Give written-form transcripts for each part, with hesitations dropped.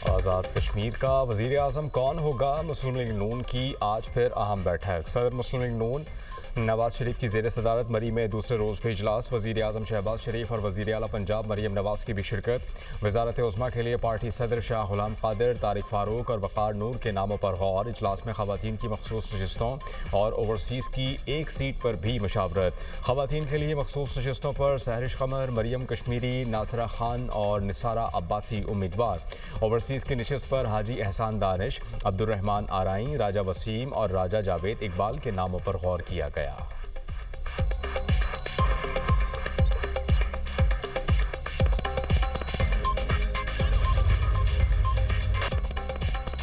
आज़ाद कश्मीर का वज़ीर आज़म कौन होगा? मुस्लिम लीग नून की आज फिर अहम बैठक। सदर मुस्लिम लीग नून नवाज शरीफ की ज़ेर सदारत मरी में दूसरे रोज़ भी इजलास। वज़ीर आज़म शहबाज शरीफ और वज़ीर आला पंजाब मरीम नवाज की भी शिरकत। वज़ारत उज़्मा के लिए पार्टी सदर शाह गुलाम कादिर, तारिक फ़ारूक और वक़ार नूर के नामों पर गौर। इजलास में ख़वातीन की मखसूस नशिस्तों और ओवरसीज़ की एक सीट पर भी मशावरत। ख़वातीन के लिए मखसूस नशिस्तों पर सहरिश कमर, मरियम कश्मीरी, नासरा खान और निसारा अब्बासी उम्मीदवार। ओवरसीज़ की नशिस्त पर हाजी एहसान दानिश, अब्दुर्रहमान आराई, राजा वसीम और राजा जावेद इकबाल के नामों पर गौर किया गया।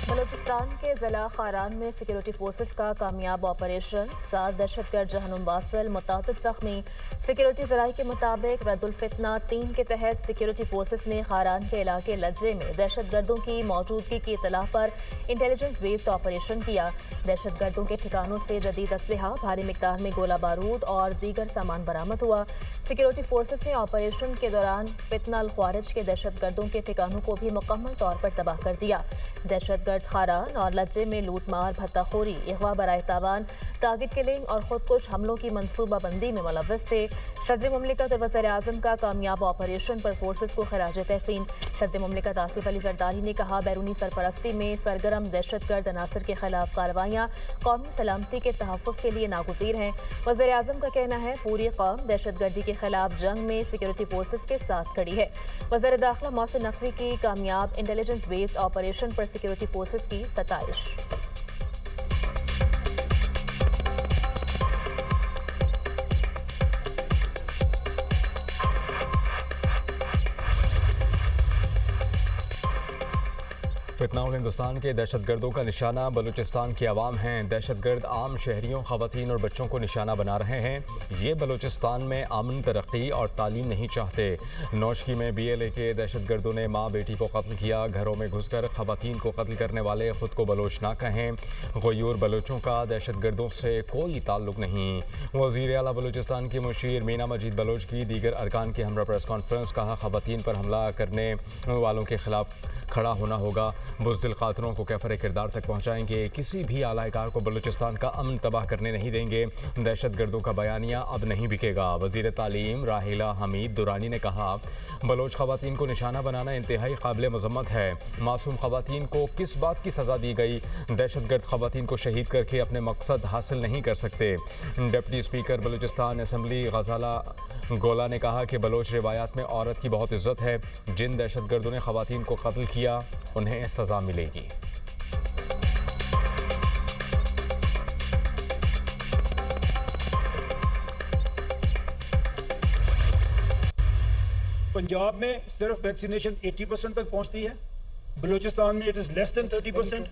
बलूचिस्तान के ज़िला खारान में सिक्योरिटी फोर्सेस का कामयाब ऑपरेशन। 7 दहशतगर्द जहनुम वासिल, मुतादिद ज़ख्मी। सिक्योरिटी ज़राई के मुताबिक रद्दुल फितना 3 के तहत सिक्योरिटी फोर्सेस ने खारान के इलाके लज्जे में दहशतगर्दों की मौजूदगी की इत्तला पर इंटेलिजेंस बेस्ड ऑपरेशन किया। दहशतगर्दों के ठिकानों से जदीद असलहा, भारी मिकदार में गोला बारूद और दीगर सामान बरामद हुआ। सिक्योरिटी फोर्सेस ने ऑपरेशन के दौरान फितना अल ख्वारिज के दहशतगर्दों के ठिकानों को भी मुकम्मल तौर पर तबाह कर दिया। दहशतगर्द खारान और लज्जे में लूटमार, भत्ताखोरी, अगवा बराए तावान, टारगेट किलिंग और खुदकुश हमलों की मनसूबा बंदी में मुलव्वस थे। सदर मुमलिकत और वज़ीर आज़म का कामयाब ऑपरेशन पर फोर्सेस को खराज तहसीन। सदर मुमलिकत आसिफ अली जरदारी ने कहा, बैरूनी सरपरस्ती में सरगर्म दहशतगर्द अनासर के खिलाफ कार्रवाइयाँ कौमी सलामती के तहफ़्फ़ुज़ के लिए नागुज़ीर हैं। वज़ीर आज़म का कहना है, पूरी कौम दहशतगर्दी के खिलाफ जंग में सिक्योरिटी फोर्सेस के साथ खड़ी है। वज़ीर दाखिला मोहसिन नकवी की कामयाब इंटेलिजेंस बेस्ड ऑपरेशन पर सिक्योरिटी फोर्सेस की सताइश। फितनाउल हिंदुस्तान के दहशतगर्दों का निशाना बलूचिस्तान की आवाम हैं। दहशतगर्द आम शहरियों, ख़वातीन और बच्चों को निशाना बना रहे हैं। ये बलूचिस्तान में अमन, तरक्की और तालीम नहीं चाहते। नौशकी में BLA के दहशतगर्दों ने माँ बेटी को कत्ल किया। घरों में घुसकर ख़वातीन को कत्ल करने वाले ख़ुद को बलोच ना कहें। गयूर बलोचों का दहशतगर्दों से कोई ताल्लुक नहीं। वज़ीर आला बलूचिस्तान की मुशीर मीना मजीद बलोच की दीगर अरकान की हमरा प्रेस कॉन्फ्रेंस। कहा, ख़वातीन पर हमला करने वालों के खिलाफ खड़ा होना होगा। बुज़दिल कातलों को कैफर किरदार तक पहुँचाएंगे। किसी भी आलाकार को बलूचिस्तान का अमन तबाह करने नहीं देंगे। दहशतगर्दों का बयानिया अब नहीं बिकेगा। वज़ीर तालीम राहिला हमीद दुरानी ने कहा, बलोच ख़वातीन को निशाना बनाना इंतहाई काबिल मज़म्मत है। मासूम ख़वातीन को किस बात की सज़ा दी गई? दहशतगर्द ख़वातीन को शहीद करके अपने मकसद हासिल नहीं कर सकते। डिप्टी स्पीकर बलूचिस्तान असम्बली गजाला गोला ने कहा कि बलोच रिवायात में औरत की बहुत इज्जत है। जिन दहशतगर्दों ने ख़वातीन को कत्ल किया उन्हें सज़ा मिलेगी। पंजाब में सिर्फ वैक्सीनेशन 80% तक पहुंचती है। बलूचिस्तान में it is less than 30%।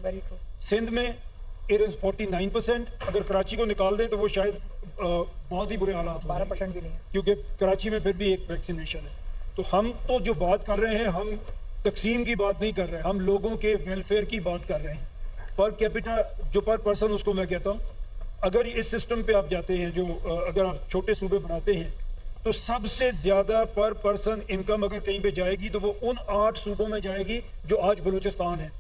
Sindh में इट इज़ 49%। अगर कराची को निकाल दें तो वो शायद बहुत ही बुरे हालात 12% भी नहीं है, क्योंकि कराची में फिर भी एक वैक्सीनेशन है। तो हम तो जो बात कर रहे हैं, हम तकसीम की बात नहीं कर रहे हैं, हम लोगों के वेलफेयर की बात कर रहे हैं। पर कैपिटा जो पर पर्सन, उसको मैं कहता हूँ, अगर इस सिस्टम पे आप जाते हैं, जो अगर आप छोटे सूबे बनाते हैं, तो सबसे ज्यादा पर पर्सन इनकम अगर कहीं पे जाएगी तो वो उन 8 सूबों में जाएगी जो आज बलूचिस्तान है।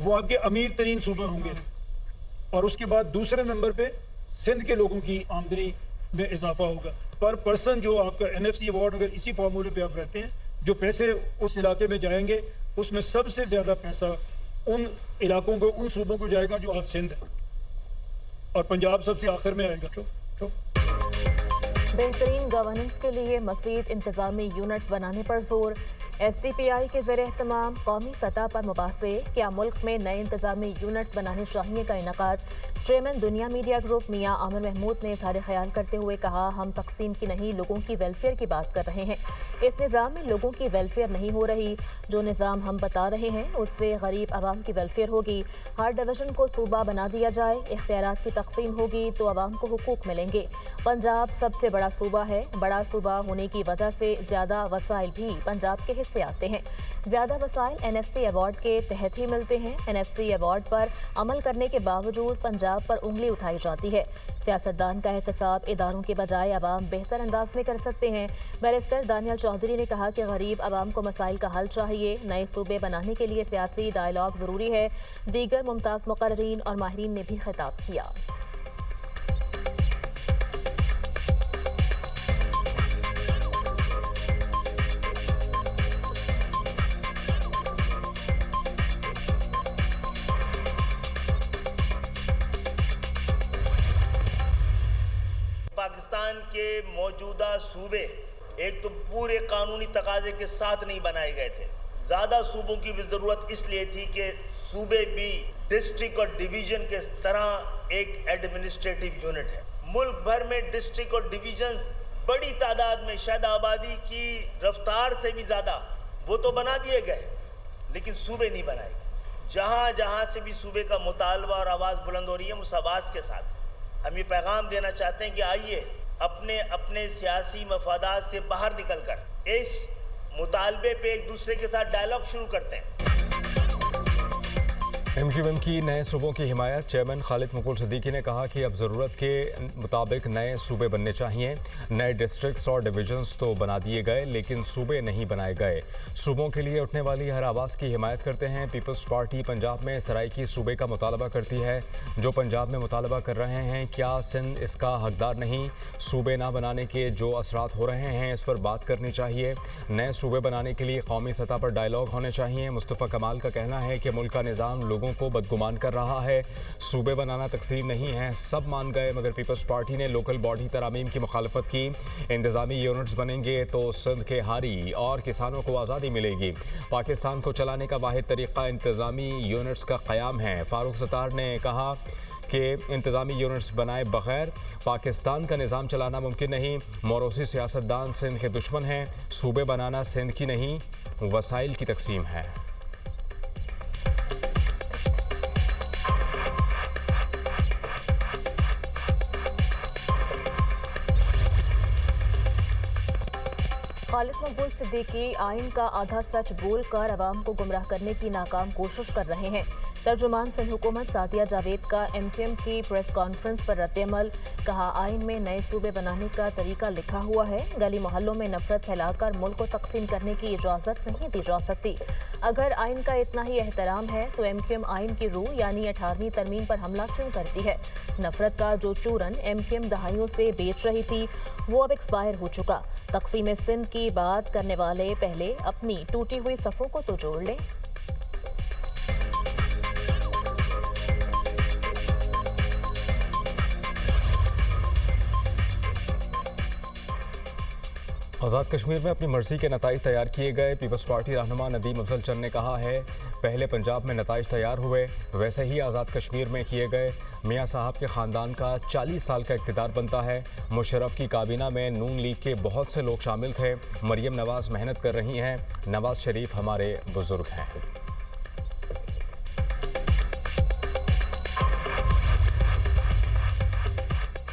वो आपके अमीर तरीन सूबे होंगे। और उसके बाद दूसरे नंबर पे सिंध के लोगों की आमदनी में इजाफा होगा। पर पर्सन जो आपका NFC अवार्ड, अगर इसी फार्मूले पे आप रहते हैं, जो पैसे उस इलाके में जाएंगे, उसमें सबसे ज्यादा पैसा उन इलाकों को, उन सूबों को जाएगा जो आज सिंध है, और पंजाब सबसे आखिर में आएगा। बेहतरीन गवर्नेंस के लिए मज़ीद इंतज़ामी यूनिट्स बनाने पर जोर। SDPI के ज़रिए एहतमाम कौमी सतह पर मुबासे, क्या मुल्क में नए इंतज़ामी यूनिट्स बनाने चाहिए का इनकाद। चेयरमैन दुनिया मीडिया ग्रुप मियाँ आमिर महमूद ने इज़हार ख्याल करते हुए कहा, हम तकसीम की नहीं, लोगों की वेलफेयर की बात कर रहे हैं। इस निज़ाम में लोगों की वेलफेयर नहीं हो रही। जो निज़ाम हम बता रहे हैं उससे गरीब आवाम की वेलफेयर होगी। हर डिवीज़न को सूबा बना दिया जाए, इख्तियारात की तकसीम होगी तो आवाम को हुकूक मिलेंगे। पंजाब सबसे बड़ा सूबा है। बड़ा सूबा होने की वजह से ज़्यादा वसाइल भी पंजाब के से आते हैं। ज़्यादा वसाइल NFC अवार्ड के तहत ही मिलते हैं। NFC अवार्ड पर अमल करने के बावजूद पंजाब पर उंगली उठाई जाती है। सियासतदान का एहतसाब इदारों के बजाय अवाम बेहतर अंदाज में कर सकते हैं। बैरिस्टर दानियल चौधरी ने कहा कि गरीब अवाम को मसाइल का हल चाहिए। नए सूबे बनाने के लिए सियासी डायलॉग ज़रूरी है। दीगर मुमताज़ मुकर्रीन और माहिरीन ने भी खिताब किया। पाकिस्तान के मौजूदा सूबे एक तो पूरे कानूनी तकाजे के साथ नहीं बनाए गए थे। ज़्यादा सूबों की भी ज़रूरत इसलिए थी कि सूबे भी डिस्ट्रिक्ट और डिवीज़न के तरह एक एडमिनिस्ट्रेटिव यूनिट है। मुल्क भर में डिस्ट्रिक्ट और डिवीजन्स बड़ी तादाद में, शायद आबादी की रफ्तार से भी ज़्यादा, वो तो बना दिए गए, लेकिन सूबे नहीं बनाए गए। जहाँ जहाँ से भी सूबे का मुतालबा और आवाज़ बुलंद हो रही है, मुसावास के साथ हम ये पैगाम देना चाहते हैं कि आइए अपने अपने सियासी मफादात से बाहर निकलकर इस मुतालबे पे एक दूसरे के साथ डायलॉग शुरू करते हैं। MQM की नए सूबों की हिमायत। चेयरमैन खालिद मुकुल सिद्दीकी ने कहा कि अब ज़रूरत के मुताबिक नए सूबे बनने चाहिए। नए डिस्ट्रिक्ट्स और डिवीजन्स तो बना दिए गए, लेकिन सूबे नहीं बनाए गए। सूबों के लिए उठने वाली हर आवाज़ की हिमायत करते हैं। पीपल्स पार्टी पंजाब में सराइकी सूबे का मुतालबा करती है। जो पंजाब में मुतालबा कर रहे हैं, क्या सिंध इसका हकदार नहीं? सूबे ना बनाने के जो असरात हो रहे हैं, इस पर बात करनी चाहिए। नए सूबे बनाने के लिए कौमी सतह पर डायलॉग होने चाहिए। मुस्तफ़ा कमाल का कहना है कि मुल्क का निज़ाम लोगों को बदगुमान कर रहा है। सूबे बनाना तकसीम नहीं है, सब मान गए, मगर पीपल्स पार्टी ने लोकल बॉडी तरामीम की मुखालफत की। इंतजामी यूनिट्स बनेंगे तो सिंध के हारी और किसानों को आज़ादी मिलेगी। पाकिस्तान को चलाने का वाहिद तरीका इंतजामी यूनिट्स का क़याम है। फारूक सत्तार ने कहा कि इंतजामी यूनिट्स बनाए बगैर पाकिस्तान का निज़ाम चलाना मुमकिन नहीं। मोरोसी सियासतदान सिंध के दुश्मन हैं। सूबे बनाना सिंध की नहीं, वसाइल की तकसीम है। खालिद मकबूल सिद्दीकी आइन का आधा सच बोलकर अवाम को गुमराह करने की नाकाम कोशिश कर रहे हैं। तर्जुमान सिंध हुकूमत सादिया जावेद का MQM की प्रेस कॉन्फ्रेंस पर रद्द-ए-अमल। कहा, आइन में नए सूबे बनाने का तरीका लिखा हुआ है। गली मोहल्लों में नफरत फैलाकर मुल्क को तकसीम करने की इजाज़त नहीं दी जा सकती। अगर आइन का इतना ही एहतराम है तो MQM आइन की रूह यानी 18वीं तरमीम पर हमला क्यों करती है? नफरत का जो चूरन MQM दहाइयों से बेच रही थी, वो अब एक्सपायर हो चुका। तकसीम सिंध की बात करने वाले पहले अपनी टूटी हुई सफ़ों को तो जोड़ लें। आज़ाद कश्मीर में अपनी मर्जी के नताइज तैयार किए गए। पीपल्स पार्टी रहनुमा नदीम अफजल चंद ने कहा है, पहले पंजाब में नताइज तैयार हुए, वैसे ही आज़ाद कश्मीर में किए गए। मियाँ साहब के ख़ानदान का 40 साल का इक़्तिदार बनता है। मुशर्रफ की काबीना में नून लीग के बहुत से लोग शामिल थे। मरियम नवाज़ मेहनत कर रही हैं। नवाज़ शरीफ हमारे बुज़ुर्ग हैं।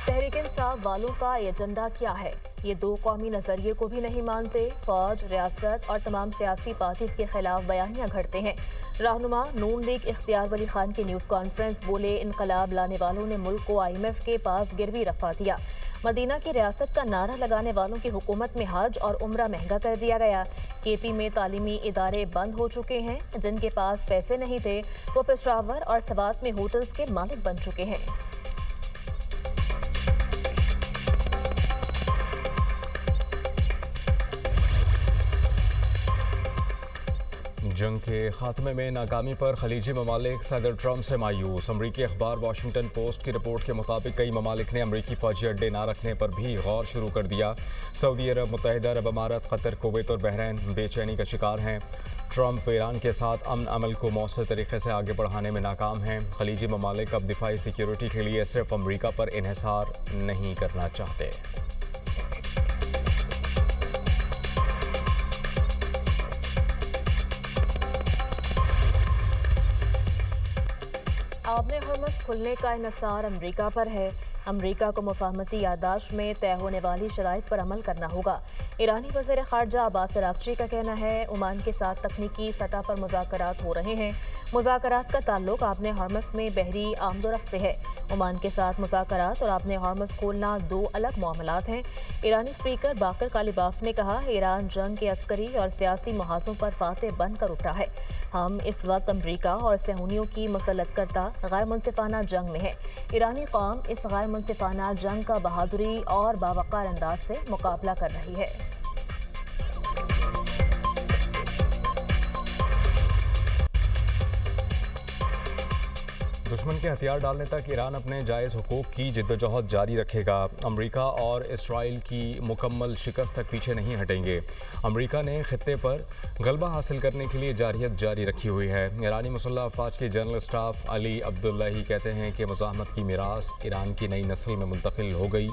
तहरीक इंसाफ वालों का एजेंडा क्या है? ये दो कौमी नजरिए को भी नहीं मानते। फौज, रियासत और तमाम सियासी पार्टी के खिलाफ बयानियां घड़ते हैं। रहनुमा नून लीग इख्तियार वली खान की न्यूज़ कॉन्फ्रेंस बोले, इनकलाब लाने वालों ने मुल्क को IMF के पास गिरवी रखवा दिया। मदीना की रियासत का नारा लगाने वालों की हुकूमत में हज और उम्रा महंगा कर दिया गया। KP में तालीमी इदारे बंद हो चुके हैं। जिनके पास पैसे नहीं थे वो पेशावर और सवात में होटल्स के मालिक बन चुके हैं। जंग के खात्मे में नाकामी पर खलीजी ममालिक सदर ट्रंप से मायूस। अमरीकी अखबार वाशिंगटन पोस्ट की रिपोर्ट के मुताबिक कई ममालिक ने अमरीकी फौजी अड्डे ना रखने पर भी गौर शुरू कर दिया। सऊदी अरब, मुत्तहिदा अरब अमारात, कतर, कुवैत और बहरीन बेचैनी का शिकार हैं। ट्रंप ईरान के साथ अमन अमल को मौसर तरीके से आगे बढ़ाने में नाकाम हैं। खलीजी ममालिक अब दिफाई सिक्योरिटी के लिए सिर्फ अमरीका पर इन्हिसार नहीं करना चाहते। आबने हरमुज़ खुलने का इन्हिसार अमरीका पर है। अमरीका को मुफाहमती यादाश्त में तय होने वाली शराइत पर अमल करना होगा। ईरानी वज़ीर ख़ारजा अब्बास अराग़ची का कहना है ओमान के साथ तकनीकी सतह पर मुज़ाकरात हो रहे हैं। मुज़ाकरात का ताल्लुक आबने हॉर्मज़ में बहरी आमदोरफ्त से है। ओमान के साथ मुज़ाकरात और आबने हॉर्मज़ खोलना दो अलग मामलात हैं। ईरानी स्पीकर बाकर कालिबाफ ने कहा, ईरान जंग के अस्करी और सियासी महाजों पर फातेह बनकर उठा है। हम इस वक्त अमरीका और सहूनियों की मसलत करता गैर मुनसिफाना जंग में है। ईरानी कौम इस गैर मुनसिफाना जंग का बहादुरी और बावकार अंदाज से मुकाबला कर रही है। दुश्मन के हथियार डालने तक ईरान अपने जायज़ हुकूक की जिद्दोजहद जारी रखेगा। अमरीका और इसराइल की मुकम्मल शिकस्त तक पीछे नहीं हटेंगे। अमरीका ने खित्ते पर गलबा हासिल करने के लिए जारहियत जारी रखी हुई है। ईरानी मुसल्लह अफवाज के जनरल स्टाफ अली अब्दुल्लाही कहते हैं कि मुज़ाहमत की मीरास ईरान की नई नस्ल में मुंतकिल हो गई,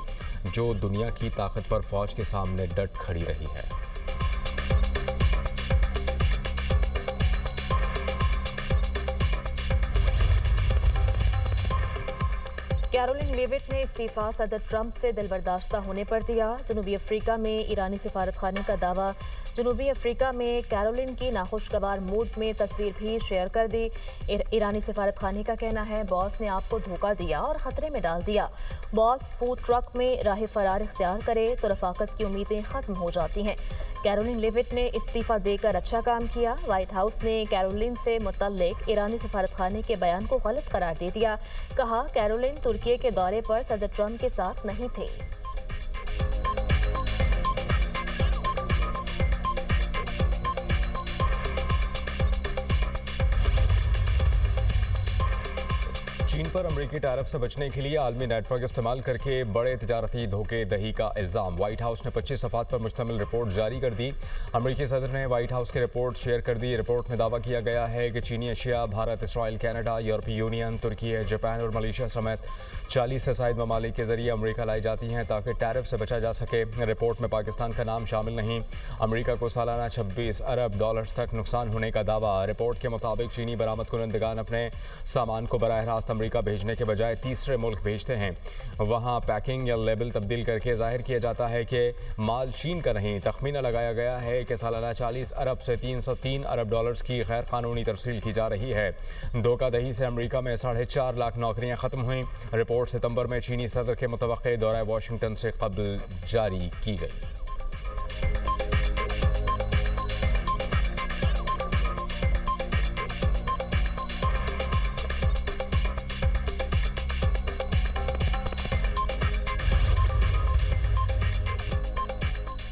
जो दुनिया की ताकतवर फ़ौज के सामने डट खड़ी रही है। कैरोलिन लेविट ने इस्तीफा सदर ट्रंप से दिलबर्दाश्ता होने पर दिया। जनूबी अफ्रीका में ईरानी सिफारतखाने का दावा। जनूबी अफ्रीका में कैरोलिन की नाखुशगवार मूड में तस्वीर भी शेयर कर दी। ईरानी सिफारतखाने का कहना है बॉस ने आपको धोखा दिया और खतरे में डाल दिया। बॉस फूड ट्रक में राह फरार इख्तियार करे तो रफाकत की उम्मीदें खत्म हो जाती हैं। कैरोलिन लेविट ने इस्तीफा देकर अच्छा काम किया। व्हाइट हाउस ने कैरोलिन से मुतल्लिक ईरानी सिफारतखाने के बयान को गलत करार दे दिया। कहा, कैरोलिन तुर्की के दौरे पर सदर ट्रंप के साथ नहीं थे। चीन पर अमरीकी टैरिफ से बचने के लिए आलमी नेटवर्क इस्तेमाल करके बड़े तिजारती धोखे दही का इल्ज़ाम। व्हाइट हाउस ने 25 सफ़ात पर मुश्तमिल रिपोर्ट जारी कर दी। अमरीकी सदर ने व्हाइट हाउस की रिपोर्ट शेयर कर दी। रिपोर्ट में दावा किया गया है कि चीनी अशिया भारत, इसराइल, कनाडा, यूरोपीय यूनियन, तुर्की, जापान और मलेशिया समेत 40 से ज़ायद ममालिक के जरिए अमरीका लाई जाती हैं ताकि टैरिफ से बचा जा सके। रिपोर्ट में पाकिस्तान का नाम शामिल नहीं। अमरीका को सालाना 26 अरब डॉलर्स तक नुकसान होने का दावा। रिपोर्ट के मुताबिक चीनी बरामद कुनंदगान अपने सामान को बराह रास्त अमरीका भेजने के बजाय तीसरे मुल्क भेजते हैं। वहाँ पैकिंग या लेबल तब्दील करके जाहिर किया जाता है कि माल चीन का नहीं। तखमीना लगाया गया है कि सालाना 40 अरब से 303 अरब डॉलर्स की गैर कानूनी तरसील की जा रही है। धोखाधही से अमरीका में 4.5 लाख नौकरियाँ ख़त्म हुई। रिपोर्ट सितंबर में चीनी सदर के मुतवक्के दौरा वाशिंगटन से कबल जारी की गई।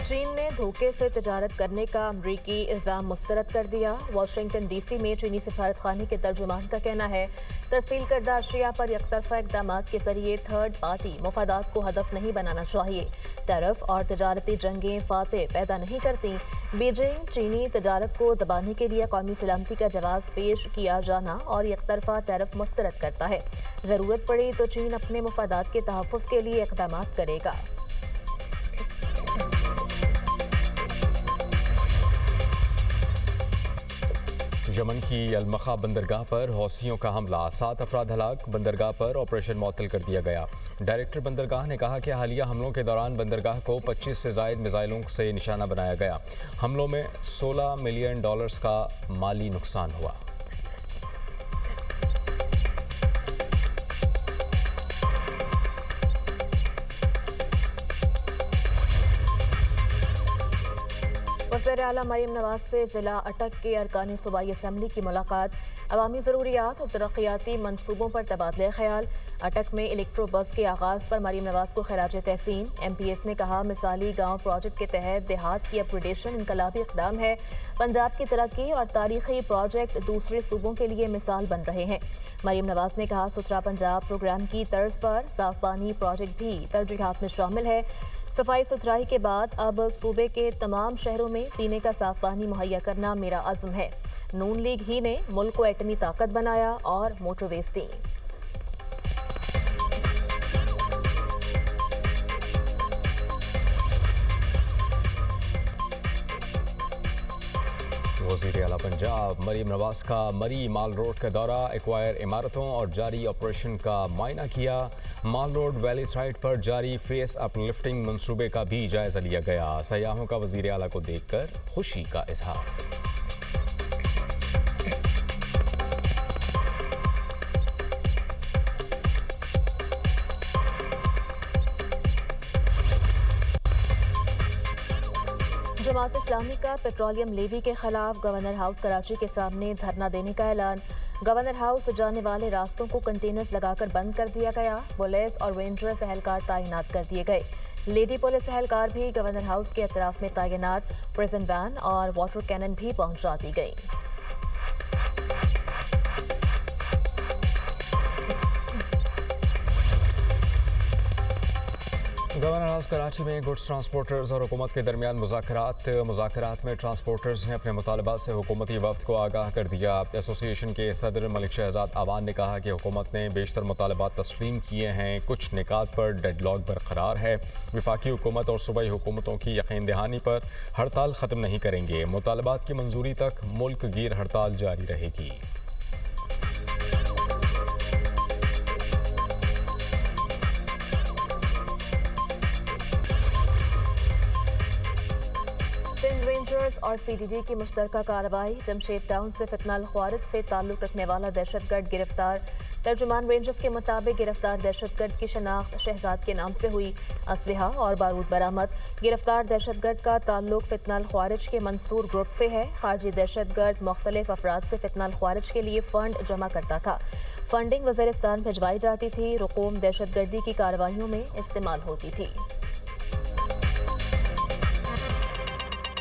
चीन ने धोखे से तजारत करने का अमरीकी इल्ज़ाम मुस्तरद कर दिया। वाशिंगटन डीसी में चीनी सिफारतखाने के तर्जुमान का कहना है तस्सील करदा अशिया पर एकतरफा इक़दाम के जरिए थर्ड पार्टी मफादात को हदफ नहीं बनाना चाहिए। टैरिफ और तजारती जंगें फातेह पैदा नहीं करती। बीजिंग चीनी तजारत को दबाने के लिए कौमी सलामती का जवाब पेश किया जाना और एकतरफा टैरिफ मुस्तरद करता है। ज़रूरत पड़ी तो चीन अपने मफादात के तहफ़्फ़ुज़ के लिए इक़दाम करेगा। यमन की अलमखा बंदरगाह पर हौसियों का हमला, 7 अफराद हलाक। बंदरगाह पर ऑपरेशन मुअत्तल कर दिया गया। डायरेक्टर बंदरगाह ने कहा कि हालिया हमलों के दौरान बंदरगाह को 25 से ज़ायद मिसाइलों से निशाना बनाया गया। हमलों में $16 मिलियन का माली नुकसान हुआ। वज़ीर आला मरीम नवाज से ज़िला अटक के अरकान सूबाई असम्बली की मुलाकात। अवामी ज़रूरियात और तरक्याती मनसूबों पर तबादले ख्याल। अटक में इलेक्ट्रो बस के आगाज़ पर मरीम नवाज को खराज तहसीन। MPS ने कहा, मिसाली गाँव प्रोजेक्ट के तहत देहात की अपग्रेडेशन इनकलाबी इक़दाम है। पंजाब की तरक्की और तारीखी प्रोजेक्ट दूसरे सूबों के लिए मिसाल बन रहे हैं। मरीम नवाज ने कहा, सुथरा पंजाब प्रोग्राम की तर्ज पर साफ पानी प्रोजेक्ट भी तरजीहात में शामिल है। सफाई सुथराई के बाद अब सूबे के तमाम शहरों में पीने का साफ पानी मुहैया करना मेरा अज़्म है। नून लीग ही ने मुल्क को एटमी ताकत बनाया और मोटरवेज दी। वज़ीर आला पंजाब मरीम नवाज का मरी माल रोड का दौरा, एक्वायर इमारतों और जारी ऑपरेशन का मुआयना किया। माल रोड वैली साइड पर जारी फेस अपलिफ्टिंग मंसूबे का भी जायजा लिया गया। सयाहों का वजीर आला को देखकर खुशी का इजहार। जमात इस्लामी का पेट्रोलियम लेवी के खिलाफ गवर्नर हाउस कराची के सामने धरना देने का ऐलान। गवर्नर हाउस जाने वाले रास्तों को कंटेनर्स लगाकर बंद कर दिया गया। पुलिस और रेंजर्स एहलकार तैनात कर दिए गए। लेडी पुलिस एहलकार भी गवर्नर हाउस के अतराफ में तैनात। प्रिजन वैन और वाटर कैनन भी पहुंचा दी गई। गवर्नर हाउस कराची में गुड्स ट्रांसपोर्टर्स और हुकूमत के दरमियान मुज़ाकरात में ट्रांसपोर्टर्स ने अपने मुतालबात से हुकूमती वफ्द को आगाह कर दिया। एसोसिएशन के सदर मलिक शहजाद आवान ने कहा कि हुकूमत ने बेशतर मुतालबात तस्लीम किए हैं, कुछ निकात पर डेडलॉक बरकरार है। वफाकी हुकूमत और सूबाई हुकूमतों की यकीन दहानी पर हड़ताल ख़त्म नहीं करेंगे। मुतालबात की मंजूरी तक मुल्क गिर हड़ताल जारी रहेगी। रेंजर्स और सीडीडी की मुश्तरका कार्रवाई। जमशेद टाउन से फितनाल ख्वारिज से ताल्लुक रखने वाला दहशतगर्द गिरफ्तार। तर्जुमान रेंजर्स के मुताबिक गिरफ्तार दहशतगर्द की शनाख्त शहजाद के नाम से हुई। असलहा और बारूद बरामद। गिरफ्तार दहशतगर्द का ताल्लुक फितनाल ख्वारिज के मंसूर ग्रुप से है। खारजी दहशतगर्द मुख्तलिफ अफराद से फितनाल ख्वारिज के लिए फंड जमा करता था। फंडिंग वज़ीरिस्तान भिजवाई जाती थी। रुकूम दहशतगर्दी की कार्रवाइयों में इस्तेमाल होती थी।